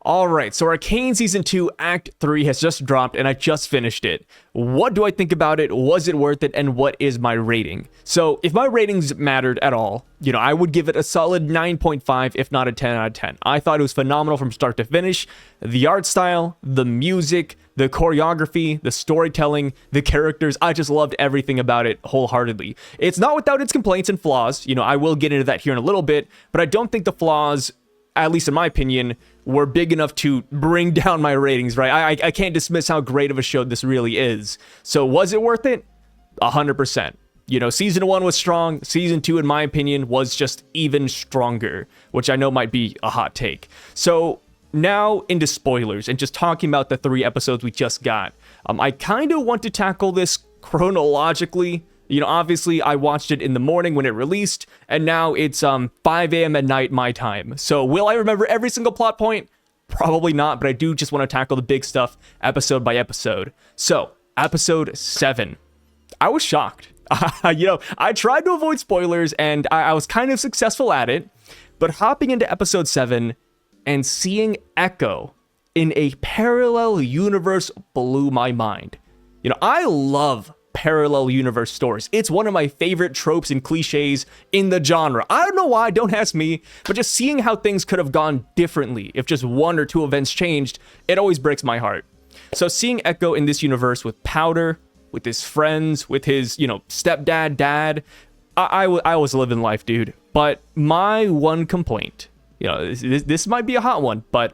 All right, so Arcane Season 2 Act 3 has just dropped, and I just finished it. What do I think about it? Was it worth it? And what is my rating? So, if my ratings mattered at all, I would give it a solid 9.5, if not a 10 out of 10. I thought it was phenomenal from start to finish. The art style, the music, the choreography, the storytelling, the characters, I just loved everything about it wholeheartedly. It's not without its complaints and flaws. I will get into that here in a little bit, but I don't think the flaws, at least in my opinion, were big enough to bring down my ratings, right? I can't dismiss how great of a show this really is. So was it worth it? 100%. Season 1 was strong. Season 2, in my opinion, was just even stronger, which I know might be a hot take. So now into spoilers and just talking about the 3 episodes we just got. I kind of want to tackle this chronologically. Obviously, I watched it in the morning when it released, and now it's 5 a.m. at night my time. So will I remember every single plot point? Probably not, but I do just want to tackle the big stuff episode by episode. So, episode 7. I was shocked. I tried to avoid spoilers, and I was kind of successful at it, but hopping into episode 7 and seeing Ekko in a parallel universe blew my mind. I love parallel universe stories. It's one of my favorite tropes and cliches in the genre. I don't know why, don't ask me, but just seeing how things could have gone differently if just 1 or 2 events changed, it always breaks my heart. So seeing Ekko in this universe with Powder, with his friends, with his, stepdad, dad, I was living life, dude. But my one complaint, this might be a hot one, but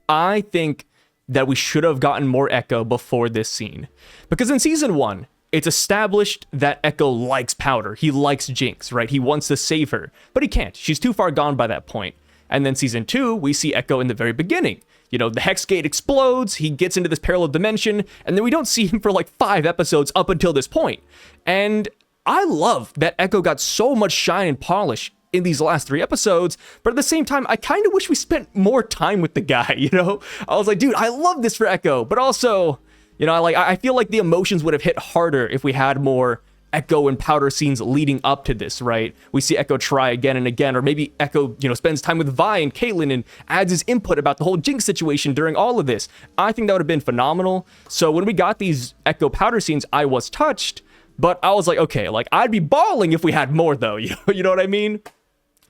I think that we should have gotten more Ekko before this scene. Because in Season 1, it's established that Ekko likes Powder. He likes Jinx, right? He wants to save her, but he can't. She's too far gone by that point. And then Season 2, we see Ekko in the very beginning. The Hex Gate explodes, he gets into this parallel dimension, and then we don't see him for like 5 episodes up until this point. And I love that Ekko got so much shine and polish in these last 3 episodes, but at the same time, I kind of wish we spent more time with the guy, I was like, dude, I love this for Ekko, but also, I feel like the emotions would have hit harder if we had more Ekko and Powder scenes leading up to this, right? We see Ekko try again and again, or maybe Ekko, spends time with Vi and Caitlyn and adds his input about the whole Jinx situation during all of this. I think that would have been phenomenal. So when we got these Ekko Powder scenes, I was touched, but I was like, okay, I'd be bawling if we had more though, you know what I mean?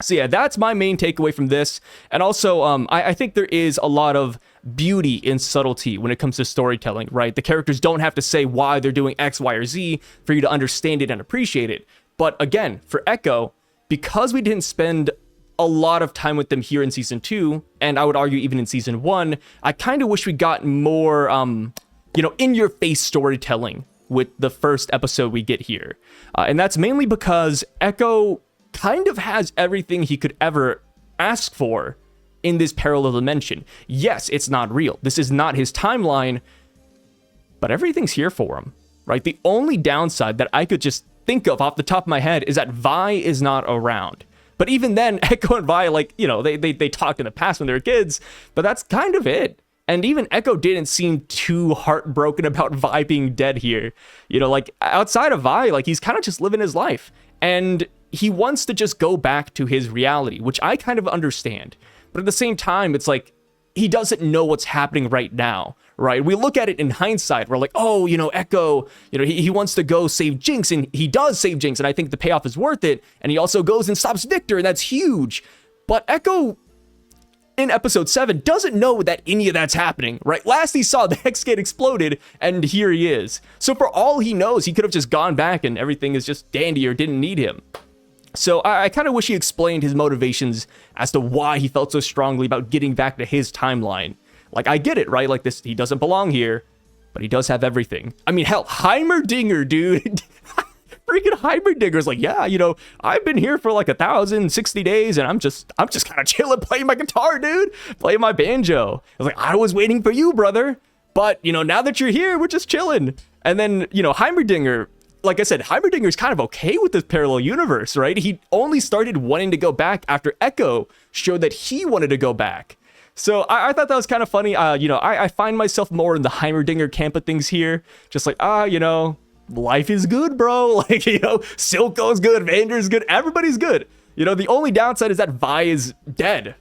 So yeah, that's my main takeaway from this. And also, I think there is a lot of beauty in subtlety when it comes to storytelling, right? The characters don't have to say why they're doing X, Y, or Z for you to understand it and appreciate it. But again, for Ekko, because we didn't spend a lot of time with them here in Season 2, and I would argue even in Season 1, I kind of wish we got more, in-your-face storytelling with the first episode we get here. And that's mainly because Ekko kind of has everything he could ever ask for in this parallel dimension. Yes, it's not real. This is not his timeline, but everything's here for him, right? The only downside that I could just think of off the top of my head is that Vi is not around. But even then, Ekko and Vi, they talked in the past when they were kids, but that's kind of it. And even Ekko didn't seem too heartbroken about Vi being dead here. Outside of Vi, he's kind of just living his life. And he wants to just go back to his reality, which I kind of understand. But at the same time, it's like, he doesn't know what's happening right now, right? We look at it in hindsight. We're like, oh, Ekko, he wants to go save Jinx, and he does save Jinx, and I think the payoff is worth it. And he also goes and stops Victor, and that's huge. But Ekko, in episode 7, doesn't know that any of that's happening, right? Last he saw, the Hex Gate exploded, and here he is. So for all he knows, he could have just gone back and everything is just dandy or didn't need him. So I kind of wish he explained his motivations as to why he felt so strongly about getting back to his timeline. I get it, right? This, he doesn't belong here, but he does have everything. I mean, hell, Heimerdinger, dude. Freaking Heimerdinger's like, yeah, I've been here for 1,060 days, and I'm just kind of chilling, playing my guitar, dude, playing my banjo. I was like, I was waiting for you, brother. But, now that you're here, we're just chilling. And then, Heimerdinger, like I said, Heimerdinger's kind of okay with this parallel universe, right? He only started wanting to go back after Ekko showed that he wanted to go back. So I thought that was kind of funny. I find myself more in the Heimerdinger camp of things here. Just life is good, bro. Silco's good, Vander's good, everybody's good. The only downside is that Vi is dead.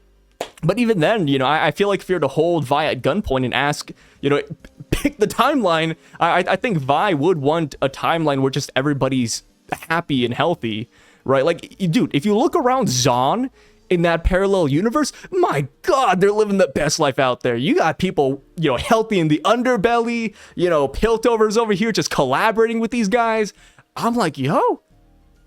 But even then, you know, I feel like if you're to hold Vi at gunpoint and ask, you know, pick the timeline, I think Vi would want a timeline where just everybody's happy and healthy, right? Like, dude, if you look around Zaun in that parallel universe, my God, they're living the best life out there. You got people, you know, healthy in the underbelly, you know, Piltover's over here just collaborating with these guys. I'm like, yo,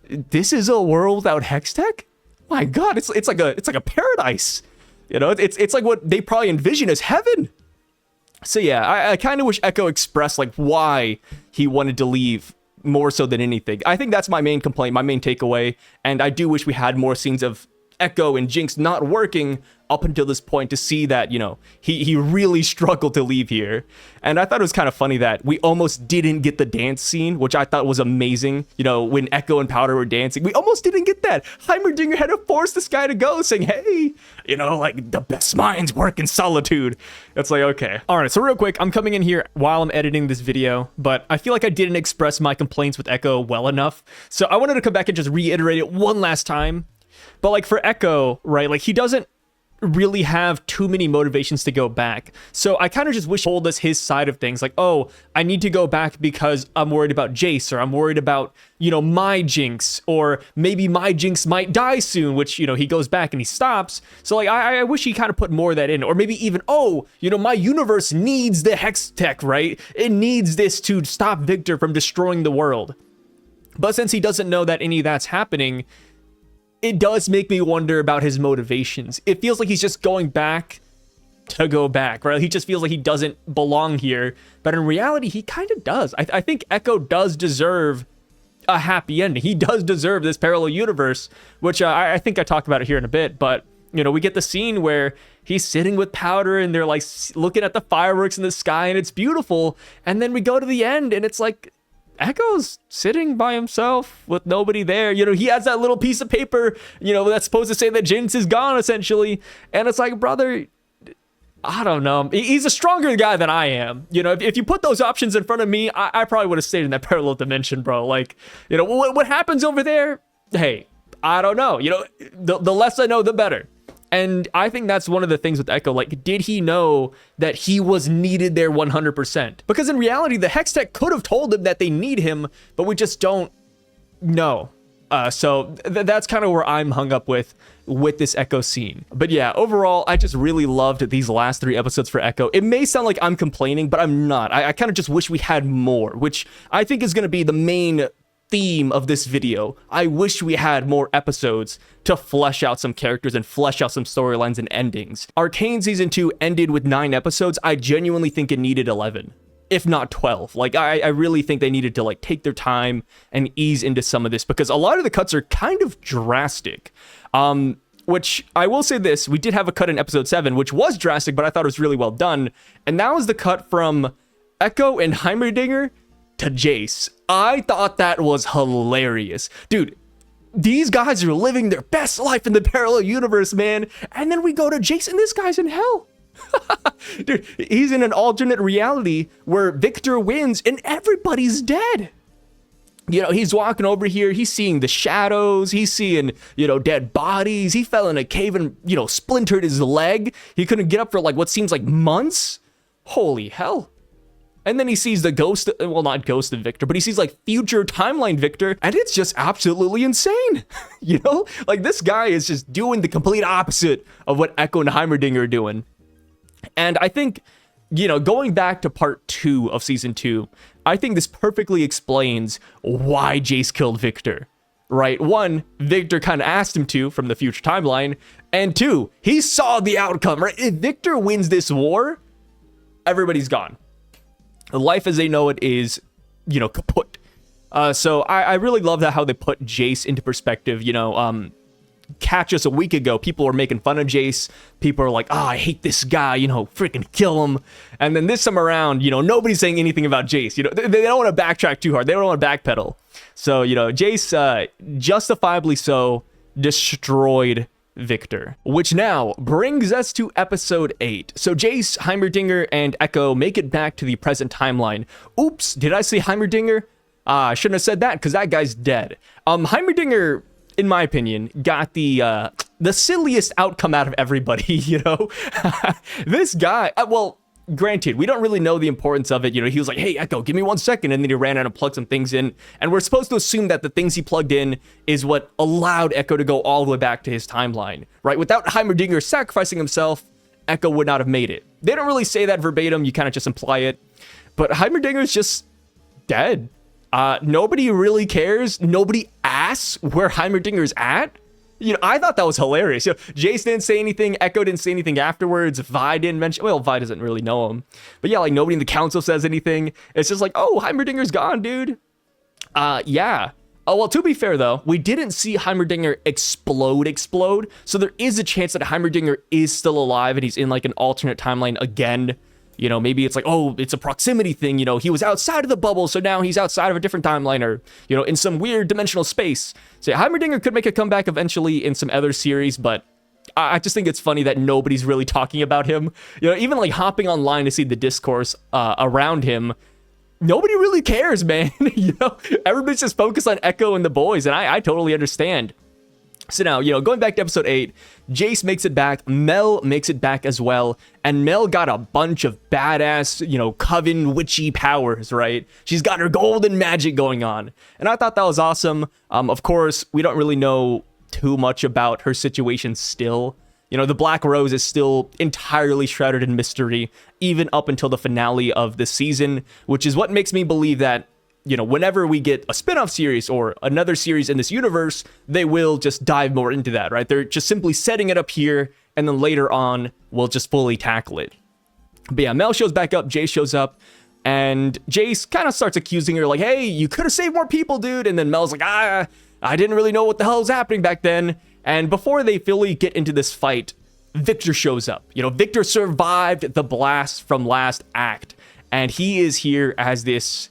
this is a world without Hextech? My God, it's like a paradise. You know, it's like what they probably envision as heaven. So yeah, I kind of wish Ekko expressed like why he wanted to leave more so than anything. I think that's my main complaint, my main takeaway. And I do wish we had more scenes of Ekko and Jinx not working up until this point to see that, you know, he really struggled to leave here. And I thought it was kind of funny that we almost didn't get the dance scene, which I thought was amazing. You know, when Ekko and Powder were dancing, we almost didn't get that. Heimerdinger had to force this guy to go, saying, hey, you know, like, the best minds work in solitude. It's like, okay. All right, so real quick, I'm coming in here while I'm editing this video, but I feel like I didn't express my complaints with Ekko well enough. So I wanted to come back and just reiterate it one last time. But like for Ekko, right, like he doesn't really have too many motivations to go back. So I kind of just wish he told us his side of things. Like, oh, I need to go back because I'm worried about Jace, or I'm worried about, you know, my Jinx, or maybe my Jinx might die soon, which, you know, he goes back and he stops. So like, I wish he kind of put more of that in, or maybe even, oh, you know, my universe needs the Hex Tech, right? It needs this to stop Victor from destroying the world. But since he doesn't know that any of that's happening, it does make me wonder about his motivations. It feels like he's just going back to go back, right? He just feels like he doesn't belong here. But in reality, he kind of does. I think Ekko does deserve a happy ending. He does deserve this parallel universe, which I think I talked about it here in a bit. But, you know, we get the scene where he's sitting with Powder and they're like looking at the fireworks in the sky and it's beautiful. And then we go to the end and it's like, Ekko's sitting by himself with nobody there. You know, he has that little piece of paper, you know, that's supposed to say that Jinx is gone, essentially. And it's like, brother, I don't know. He's a stronger guy than I am. You know, if you put those options in front of me, I probably would have stayed in that parallel dimension, bro. Like, you know, what happens over there? Hey, I don't know. You know, the less I know, the better. And I think that's one of the things with Ekko. Like, did he know that he was needed there 100%? Because in reality, the Hextech could have told him that they need him, but we just don't know. So that's kind of where I'm hung up with this Ekko scene. But yeah, overall, I just really loved these last 3 episodes for Ekko. It may sound like I'm complaining, but I'm not. I kind of just wish we had more, which I think is going to be the main theme of this video. I wish we had more episodes to flesh out some characters and flesh out some storylines and endings. Arcane season 2 ended with 9 episodes. I genuinely think it needed 11, if not 12. Like, I really think they needed to like take their time and ease into some of this, because a lot of the cuts are kind of drastic. Which I will say this, we did have a cut in episode 7, which was drastic, but I thought it was really well done. And that was the cut from Ekko and Heimerdinger to Jace. I thought that was hilarious. Dude, these guys are living their best life in the parallel universe, man. And then we go to Jace and this guy's in hell. Dude, he's in an alternate reality where Victor wins and everybody's dead. You know, he's walking over here, he's seeing the shadows, he's seeing, you know, dead bodies. He fell in a cave and, you know, splintered his leg. He couldn't get up for like what seems like months. Holy hell. And then he sees the ghost, well, not ghost of Victor, but he sees like future timeline Victor, and it's just absolutely insane. You know, like this guy is just doing the complete opposite of what Ekko and Heimerdinger are doing. And I think, you know, going back to part 2 of season 2, I think this perfectly explains why Jace killed Victor, right? 1, Victor kind of asked him to from the future timeline, and 2, he saw the outcome, right? If Victor wins this war, everybody's gone. Life as they know it is, you know, kaput. So I really love that how they put Jace into perspective. You know, catch us a week ago, people were making fun of Jace. People are like, oh, I hate this guy, you know, freaking kill him. And then this time around, you know, nobody's saying anything about Jace. You know, they don't want to backtrack too hard. They don't want to backpedal. So, you know, Jace, justifiably so, destroyed Victor, which now brings us to episode 8. So Jace, Heimerdinger, and Ekko make it back to the present timeline. Oops, did I say Heimerdinger? I shouldn't have said that because that guy's dead. Heimerdinger in my opinion, got the silliest outcome out of everybody, you know? This guy, well, granted, we don't really know the importance of it. You know, he was like, hey, Ekko, give me 1 second. And then he ran out and plugged some things in. And we're supposed to assume that the things he plugged in is what allowed Ekko to go all the way back to his timeline, right? Without Heimerdinger sacrificing himself, Ekko would not have made it. They don't really say that verbatim. You kind of just imply it. But Heimerdinger is just dead. Nobody really cares. Nobody asks where Heimerdinger's at. You know, I thought that was hilarious. You know, Jace didn't say anything. Ekko didn't say anything afterwards. Vi didn't mention. Well, Vi doesn't really know him. But yeah, like nobody in the council says anything. It's just like, oh, Heimerdinger's gone, dude. Yeah. Oh, well, to be fair, though, we didn't see Heimerdinger explode. So there is a chance that Heimerdinger is still alive and he's in like an alternate timeline again. You know, maybe it's like, oh, it's a proximity thing. You know, he was outside of the bubble, so now he's outside of a different timeline or, you know, in some weird dimensional space. So yeah, Heimerdinger could make a comeback eventually in some other series, but I just think it's funny that nobody's really talking about him. You know, even like hopping online to see the discourse around him, nobody really cares, man. You know, everybody's just focused on Ekko and the boys, and I totally understand. So now, you know, going back to episode 8, Jace makes it back, Mel makes it back as well, and Mel got a bunch of badass, you know, coven witchy powers, right? She's got her golden magic going on, and I thought that was awesome. Of course, we don't really know too much about her situation still. You know, the Black Rose is still entirely shrouded in mystery, even up until the finale of the season, which is what makes me believe that, you know, whenever we get a spin-off series or another series in this universe, they will just dive more into that, right? They're just simply setting it up here, and then later on, we'll just fully tackle it. But yeah, Mel shows back up, Jace shows up, and Jace kind of starts accusing her, like, hey, you could have saved more people, dude. And then Mel's like, I didn't really know what the hell was happening back then. And before they fully get into this fight, Victor shows up. You know, Victor survived the blast from last act, and he is here as this...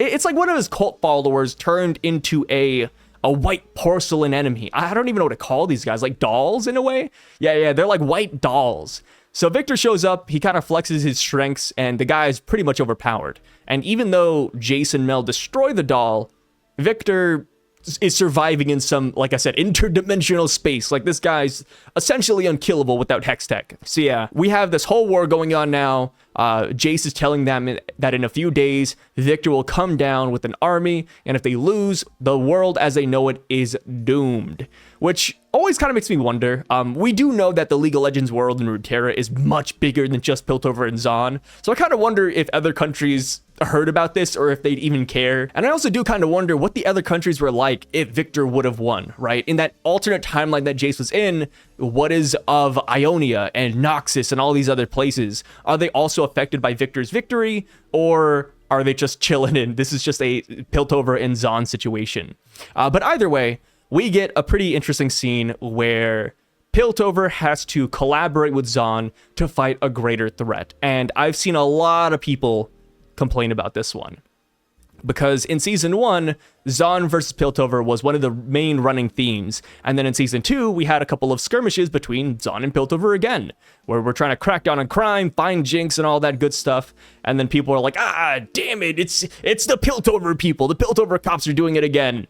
it's like one of his cult followers turned into a white porcelain enemy. I don't even know what to call these guys, like dolls in a way. Yeah, they're like white dolls. So Victor shows up, he kind of flexes his strengths, and the guy is pretty much overpowered. And even though Jace and Mel destroy the doll, Victor is surviving in some, like I said, interdimensional space. Like, this guy's essentially unkillable without hex tech. So yeah, we have this whole war going on now. Jace is telling them that in a few days, Victor will come down with an army, and if they lose, the world as they know it is doomed. Which always kind of makes me wonder. We do know that the League of Legends world in Runeterra is much bigger than just Piltover and Zaun, so I kind of wonder if other countries heard about this or if they'd even care. And I also do kind of wonder what the other countries were like if Victor would have won, right? In that alternate timeline that Jace was in, what is of Ionia and Noxus and all these other places? Are they also affected by Victor's victory, or are they just chilling in? This is just a Piltover and Zaun situation. But either way, we get a pretty interesting scene where Piltover has to collaborate with Zaun to fight a greater threat. And I've seen a lot of people complain about this one, because in season 1, Zaun versus Piltover was one of the main running themes, and then in season 2 we had a couple of skirmishes between Zaun and Piltover again, where we're trying to crack down on crime, find Jinx and all that good stuff, and then people are like, damn it, it's the Piltover people, the Piltover cops are doing it again.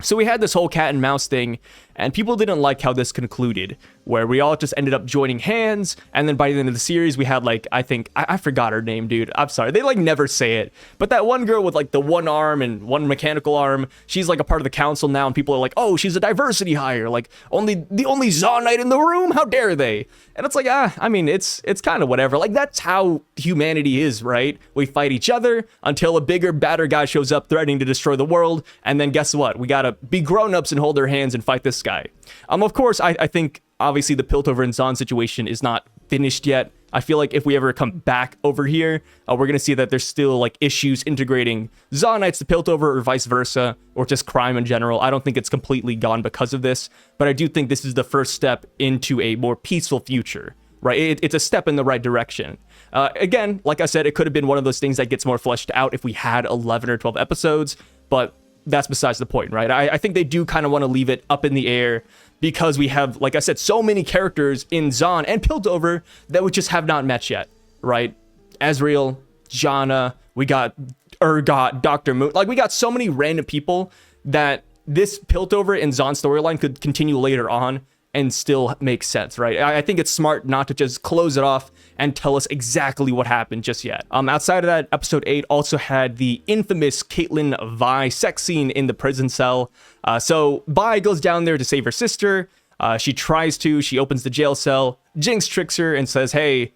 So we had this whole cat and mouse thing, and people didn't like how this concluded, where we all just ended up joining hands, and then by the end of the series, we had, like, I think, I forgot her name, dude. I'm sorry. They, like, never say it. But that one girl with, like, the one arm and one mechanical arm, she's, like, a part of the council now, and people are like, oh, she's a diversity hire. Like, the only Zaunite in the room? How dare they? And it's like, I mean, it's kind of whatever. Like, that's how humanity is, right? We fight each other until a bigger, badder guy shows up threatening to destroy the world, and then guess what? We gotta be grown-ups and hold their hands and fight this guy. Of course, I think, obviously, the Piltover and Zaun situation is not finished yet. I feel like if we ever come back over here, we're going to see that there's still, like, issues integrating Zaunites to Piltover or vice versa, or just crime in general. I don't think it's completely gone because of this, but I do think this is the first step into a more peaceful future, right? It's a step in the right direction. Again, like I said, it could have been one of those things that gets more fleshed out if we had 11 or 12 episodes, but that's besides the point, right? I think they do kind of want to leave it up in the air because we have, like I said, so many characters in Zaun and Piltover that we just have not met yet, right? Ezreal, Janna, we got Urgot, Dr. Moon. Like, we got so many random people that this Piltover and Zaun storyline could continue later on and still make sense, right? I think it's smart not to just close it off and tell us exactly what happened just yet. Outside of that, episode 8 also had the infamous Caitlyn Vi sex scene in the prison cell. So Vi goes down there to save her sister. She opens the jail cell. Jinx tricks her and says, hey,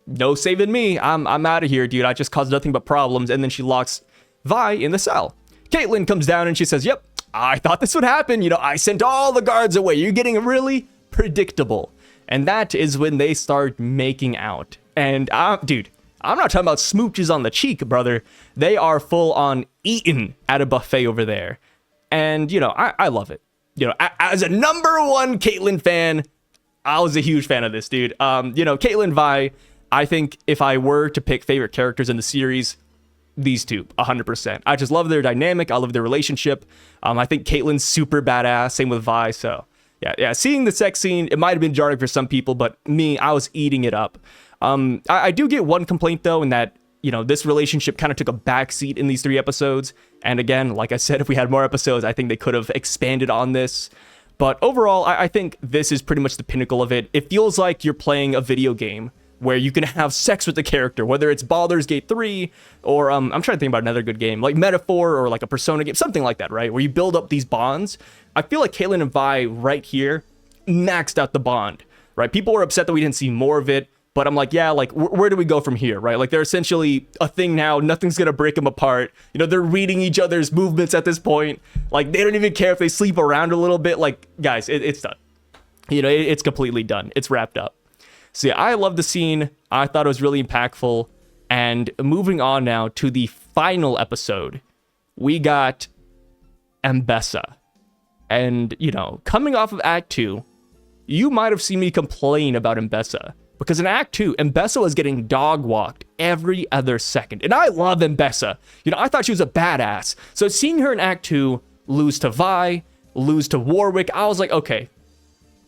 no saving me. I'm out of here, dude. I just caused nothing but problems. And then she locks Vi in the cell. Caitlyn comes down and she says, yep, I thought this would happen. I sent all the guards away. You're getting really predictable. And that is when they start making out. And dude, I'm not talking about smooches on the cheek, brother. They are full on eating at a buffet over there. And, I love it. As a #1 Caitlyn fan, I was a huge fan of this, dude. Caitlyn Vi, I think if I were to pick favorite characters in the series, these two, 100%. I just love their dynamic. I love their relationship. I think Caitlyn's super badass. Same with Vi. So yeah. Seeing the sex scene, it might have been jarring for some people, but me, I was eating it up. I do get one complaint though, in that this relationship kind of took a backseat in these 3 episodes. And again, like I said, if we had more episodes, I think they could have expanded on this. But overall, I think this is pretty much the pinnacle of it. It feels like you're playing a video game where you can have sex with the character, whether it's Baldur's Gate 3 or I'm trying to think about another good game, like Metaphor or like a Persona game, something like that, right? Where you build up these bonds. I feel like Caitlyn and Vi right here maxed out the bond, right? People were upset that we didn't see more of it, but I'm like, yeah, like where do we go from here, right? Like they're essentially a thing now. Nothing's gonna break them apart. They're reading each other's movements at this point. Like they don't even care if they sleep around a little bit. Like guys, it's done. It's completely done. It's wrapped up. So yeah, I love the scene. I thought it was really impactful. And moving on now to the final episode, we got Mbessa. And, coming off of Act 2, you might have seen me complain about Mbessa. Because in Act 2, Mbessa was getting dog-walked every other second. And I love Mbessa. I thought she was a badass. So seeing her in Act 2 lose to Vi, lose to Warwick, I was like, okay,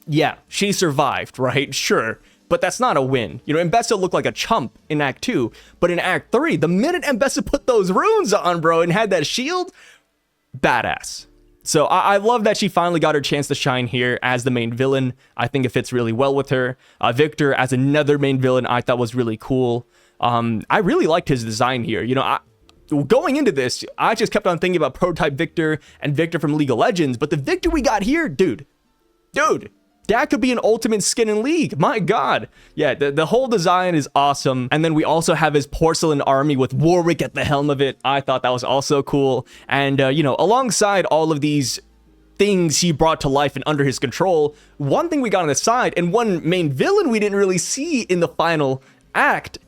yeah, she survived, right? Sure. But that's not a win. Mbessa looked like a chump in Act 2, but in Act 3, the minute Mbessa put those runes on, bro, and had that shield, badass. So I love that she finally got her chance to shine here as the main villain. I think it fits really well with her. Victor as another main villain I thought was really cool. I really liked his design here. Going into this, I just kept on thinking about Prototype Victor and Victor from League of Legends, but the Victor we got here, dude, that could be an ultimate skin in League. My God. Yeah, the whole design is awesome. And then we also have his porcelain army with Warwick at the helm of it. I thought that was also cool. And, alongside all of these things he brought to life and under his control, one thing we got on the side, and one main villain we didn't really see in the final act,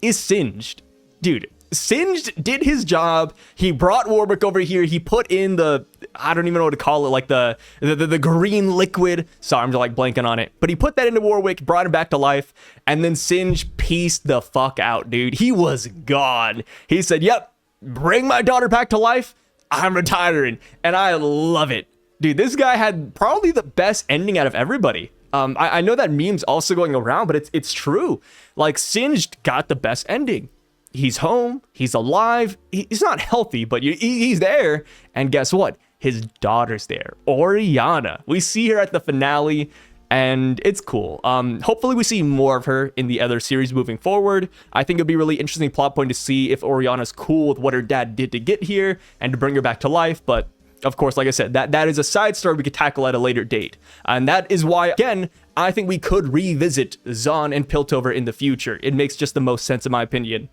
is Singed. Dude, Singed did his job. He brought Warwick over here. He put in the, I don't even know what to call it, like the green liquid. Sorry, I'm just like blanking on it. But he put that into Warwick, brought him back to life, and then Singed pieced the fuck out, dude. He was gone. He said, yep, bring my daughter back to life. I'm retiring. And I love it. Dude, this guy had probably the best ending out of everybody. I know that meme's also going around, but it's true. Like, Singed got the best ending. He's home, he's alive, he's not healthy, but he's there. And guess what? His daughter's there, Orianna. We see her at the finale, and it's cool. Hopefully we see more of her in the other series moving forward. I think it'd be a really interesting plot point to see if Orianna's cool with what her dad did to get here and to bring her back to life. But of course, like I said, that is a side story we could tackle at a later date. And that is why, again, I think we could revisit Zaun and Piltover in the future. It makes just the most sense in my opinion.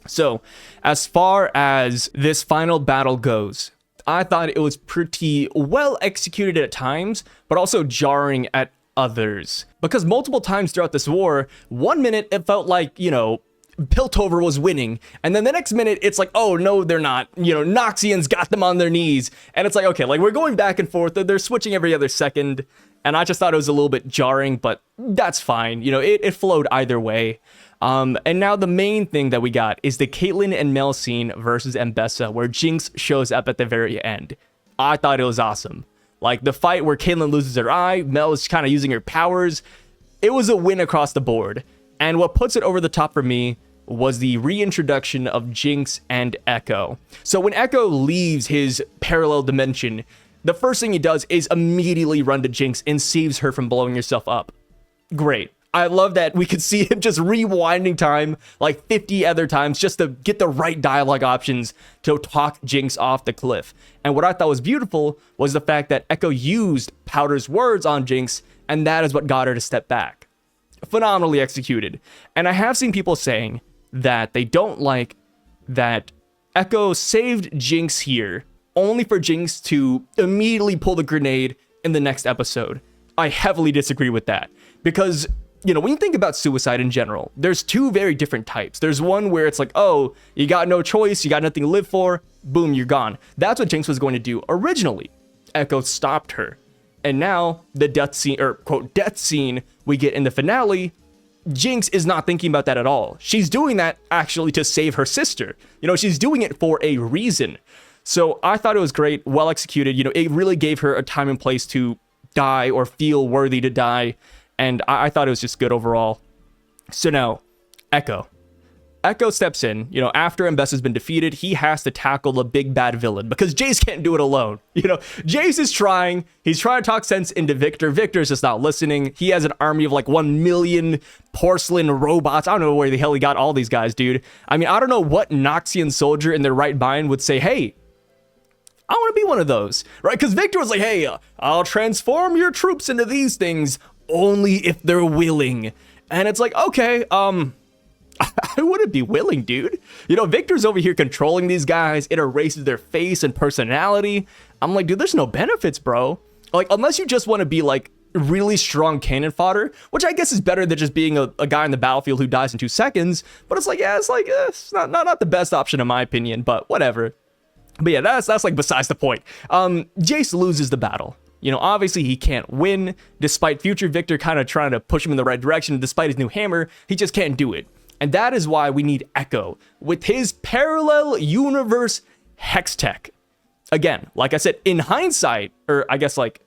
So, as far as this final battle goes, I thought it was pretty well executed at times, but also jarring at others. Because multiple times throughout this war, 1 minute it felt like, Piltover was winning, and then the next minute it's like, oh no, they're not. Noxians got them on their knees, and it's like, okay, like we're going back and forth. They're switching every other second, and I just thought it was a little bit jarring, but that's fine. It flowed either way. And now the main thing that we got is the Caitlyn and Mel scene versus Mbessa, where Jinx shows up at the very end. I thought it was awesome. Like the fight where Caitlyn loses her eye, Mel is kind of using her powers. It was a win across the board. And what puts it over the top for me was the reintroduction of Jinx and Ekko. So when Ekko leaves his parallel dimension, the first thing he does is immediately run to Jinx and saves her from blowing herself up. Great. I love that we could see him just rewinding time like 50 other times just to get the right dialogue options to talk Jinx off the cliff. And what I thought was beautiful was the fact that Ekko used Powder's words on Jinx, and that is what got her to step back. Phenomenally executed. And I have seen people saying that they don't like that Ekko saved Jinx here only for Jinx to immediately pull the grenade in the next episode. I heavily disagree with that because, you know, when you think about suicide in general, there's two very different types. There's one where it's like, oh, you got no choice, you got nothing to live for, boom, you're gone. That's what Jinx was going to do originally. Ekko stopped her. And now the death scene, or quote, death scene we get in the finale, Jinx is not thinking about that at all. She's doing that actually to save her sister. You know, she's doing it for a reason. So I thought it was great, well executed. You know, it really gave her a time and place to die or feel worthy to die. And I thought it was just good overall. So now, Ekko. Ekko steps in, you know, after Mbess has been defeated, he has to tackle the big bad villain because Jace can't do it alone. You know, Jace is trying, he's trying to talk sense into Victor. Victor's just not listening. He has an army of like 1 million porcelain robots. I don't know where the hell he got all these guys, dude. I mean, I don't know what Noxian soldier in their right mind would say, hey, I want to be one of those, right? Because Victor was like, hey, I'll transform your troops into these things only if they're willing. And it's like, okay, I wouldn't be willing, dude. You know, Victor's over here controlling these guys. It erases their face and personality. I'm like, dude, there's no benefits, bro. Like, unless you just want to be like really strong cannon fodder, which I guess is better than just being a guy in the battlefield who dies in 2 seconds. But it's like, yeah, it's like, it's not the best option in my opinion, but whatever. But yeah, that's like besides the point. Jace loses the battle. You know, obviously he can't win, despite future Victor kind of trying to push him in the right direction. Despite his new hammer, he just can't do it. And that is why we need Ekko with his parallel universe hex tech. Again, like I said, in hindsight, or I guess like,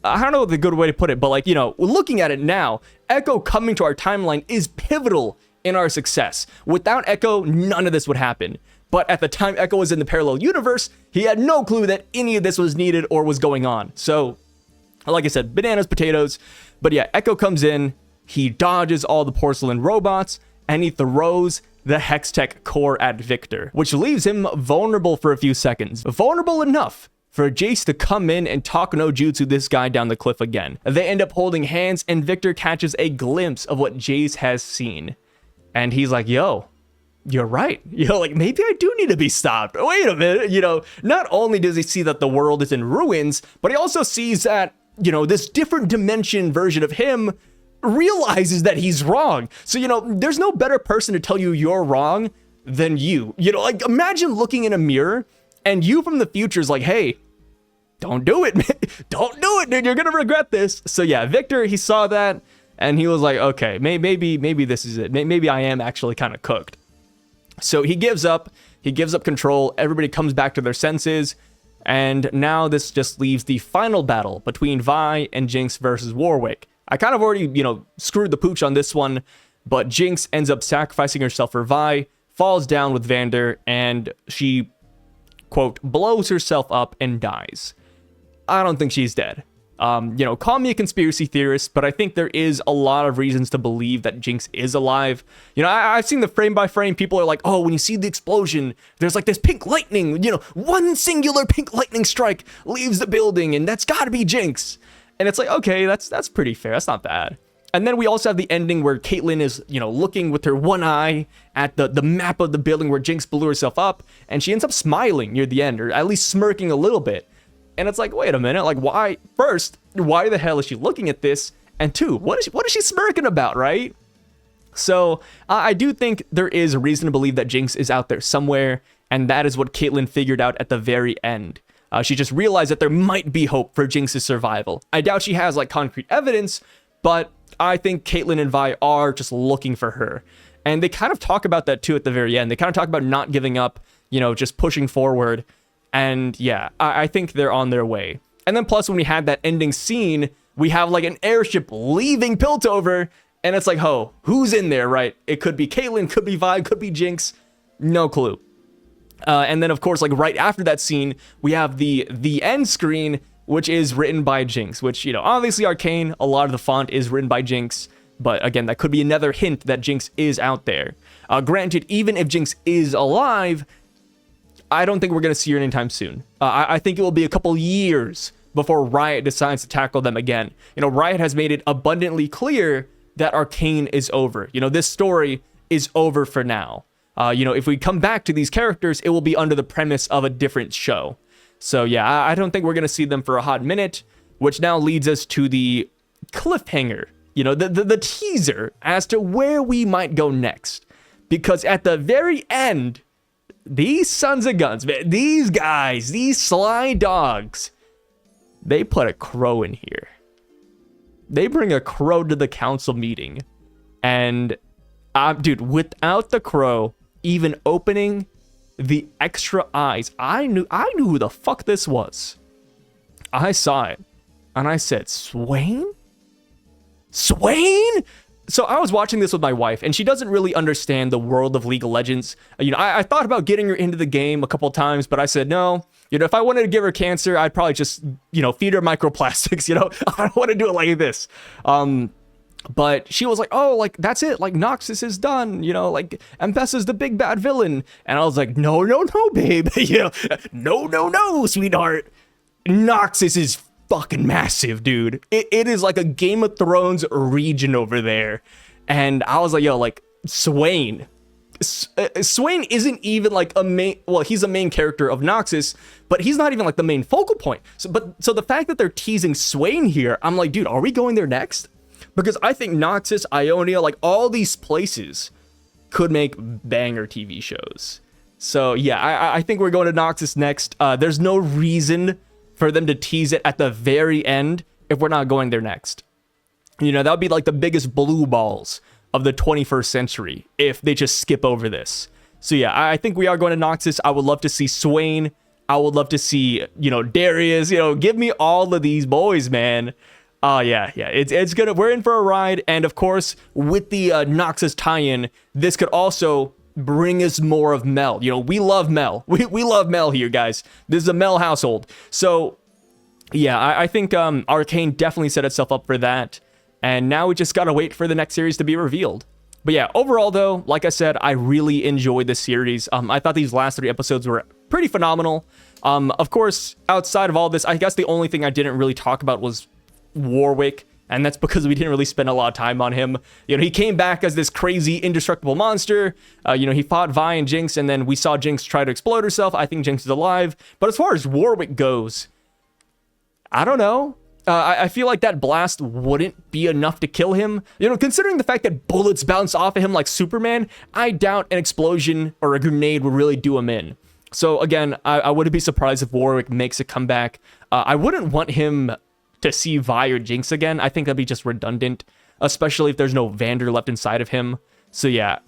I don't know the good way to put it, but like, you know, looking at it now, Ekko coming to our timeline is pivotal in our success. Without Ekko, none of this would happen. But at the time Ekko was in the parallel universe, he had no clue that any of this was needed or was going on. So, like I said, bananas, potatoes. But yeah, Ekko comes in, he dodges all the porcelain robots, and he throws the Hextech core at Victor, which leaves him vulnerable for a few seconds. Vulnerable enough for Jace to come in and talk no jutsu this guy down the cliff again. They end up holding hands, and Victor catches a glimpse of what Jace has seen. And he's like, yo, you're right. You know, like, maybe I do need to be stopped. Wait a minute. You know, not only does he see that the world is in ruins, but he also sees that, you know, this different dimension version of him realizes that he's wrong. So, you know, there's no better person to tell you you're wrong than you. You know, like, imagine looking in a mirror and you from the future is like, hey, don't do it, man. Don't do it, dude. You're gonna regret this. So yeah, Victor, he saw that and he was like, okay, maybe this is it. Maybe I am actually kind of cooked. So he gives up control. Everybody comes back to their senses. And now this just leaves the final battle between Vi and Jinx versus Warwick. I kind of already, you know, screwed the pooch on this one, but Jinx ends up sacrificing herself for Vi, falls down with Vander, and she, quote, blows herself up and dies. I don't think she's dead. You know, call me a conspiracy theorist, but I think there is a lot of reasons to believe that Jinx is alive. You know, I've seen the frame by frame. People are like, oh, when you see the explosion, there's like this pink lightning, you know, one singular pink lightning strike leaves the building, and that's gotta be Jinx. And it's like, okay, that's pretty fair. That's not bad. And then we also have the ending where Caitlyn is, you know, looking with her one eye at the map of the building where Jinx blew herself up, and she ends up smiling near the end, or at least smirking a little bit. And it's like, wait a minute, like, why? First, why the hell is she looking at this? And two, what is she smirking about, right? So I do think there is reason to believe that Jinx is out there somewhere, and that is what Caitlyn figured out at the very end. She just realized that there might be hope for Jinx's survival. I doubt she has like concrete evidence, but I think Caitlyn and Vi are just looking for her. And they kind of talk about that too at the very end. They kind of talk about not giving up, you know, just pushing forward. And yeah, I think they're on their way. And then plus when we had that ending scene, we have like an airship leaving Piltover, and it's like, who's in there, right? It could be Caitlyn, could be Vi, could be Jinx. No clue. And then, of course, like right after that scene, we have the end screen, which is written by Jinx, which, you know, obviously Arcane, a lot of the font is written by Jinx. But again, that could be another hint that Jinx is out there. Granted, even if Jinx is alive, I don't think we're going to see her anytime soon. I think it will be a couple years before Riot decides to tackle them again. You know, Riot has made it abundantly clear that Arcane is over. You know, this story is over for now. You know, if we come back to these characters, it will be under the premise of a different show. So yeah, I don't think we're going to see them for a hot minute, which now leads us to the cliffhanger. You know, the teaser as to where we might go next. Because at the very end, these sons of guns, man, these guys, these sly dogs, they put a crow in here. They bring a crow to the council meeting. And, dude, without the crow even opening the extra eyes, I knew who the fuck this was. I saw it. And I said, Swain? Swain? So I was watching this with my wife, and she doesn't really understand the world of League of Legends. You know, I thought about getting her into the game a couple times, but I said, no. You know, if I wanted to give her cancer, I'd probably just, you know, feed her microplastics, you know? I don't want to do it like this. But she was like, oh, like, that's it. Like, Noxus is done, you know? Like, M.P.E.S.A.'s the big bad villain. And I was like, no, babe. You know, no, sweetheart. Noxus is fucking massive, dude. It is like a Game of Thrones region over there. And I was like, yo, like, Swain isn't even like a main, well, he's a main character of Noxus, but he's not even like the main focal point. So the fact that they're teasing Swain here, I'm like, dude, are we going there next? Because I think Noxus, Ionia, like all these places could make banger TV shows. So yeah, I think we're going to Noxus next. There's no reason for them to tease it at the very end if we're not going there next. You know, that would be like the biggest blue balls of the 21st century if they just skip over this. So yeah, I think we are going to Noxus. I would love to see Swain. I would love to see, you know, Darius. You know, give me all of these boys, man. Yeah, it's gonna, we're in for a ride. And of course, with the Noxus tie-in, this could also bring us more of Mel. You know, we love Mel. We love Mel here, guys. This is a Mel household. So yeah, I think Arcane definitely set itself up for that. And now we just gotta wait for the next series to be revealed. But yeah, overall though, like I said, I really enjoyed this series. I thought these last 3 episodes were pretty phenomenal. Of course, outside of all this, I guess the only thing I didn't really talk about was Warwick, and that's because we didn't really spend a lot of time on him. You know, he came back as this crazy indestructible monster. You know, he fought Vi and Jinx, and then we saw Jinx try to explode herself. I think Jinx is alive. But as far as Warwick goes, I don't know. I feel like that blast wouldn't be enough to kill him. You know, considering the fact that bullets bounce off of him like Superman, I doubt an explosion or a grenade would really do him in. So again, I wouldn't be surprised if Warwick makes a comeback. I wouldn't want him to see Vi or Jinx again. I think that'd be just redundant, especially if there's no Vander left inside of him. So yeah,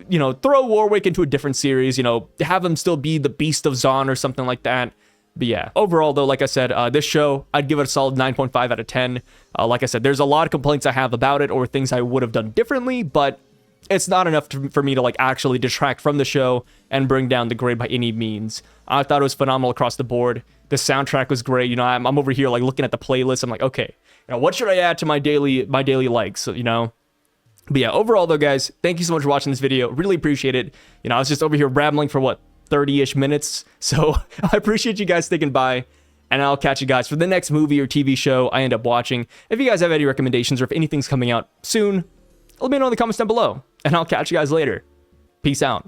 you know, throw Warwick into a different series, you know, have him still be the Beast of Zaun or something like that. But yeah, overall though, like I said, this show, I'd give it a solid 9.5 out of 10. Like I said, there's a lot of complaints I have about it or things I would have done differently, but it's not enough for me to like actually detract from the show and bring down the grade by any means. I thought it was phenomenal across the board. The soundtrack was great. You know, I'm over here like looking at the playlist. I'm like, okay, you know, what should I add to my daily likes? You know. But yeah, overall though, guys, thank you so much for watching this video. Really appreciate it. You know, I was just over here rambling for what, 30-ish minutes. So I appreciate you guys sticking by. And I'll catch you guys for the next movie or TV show I end up watching. If you guys have any recommendations or if anything's coming out soon, let me know in the comments down below. And I'll catch you guys later. Peace out.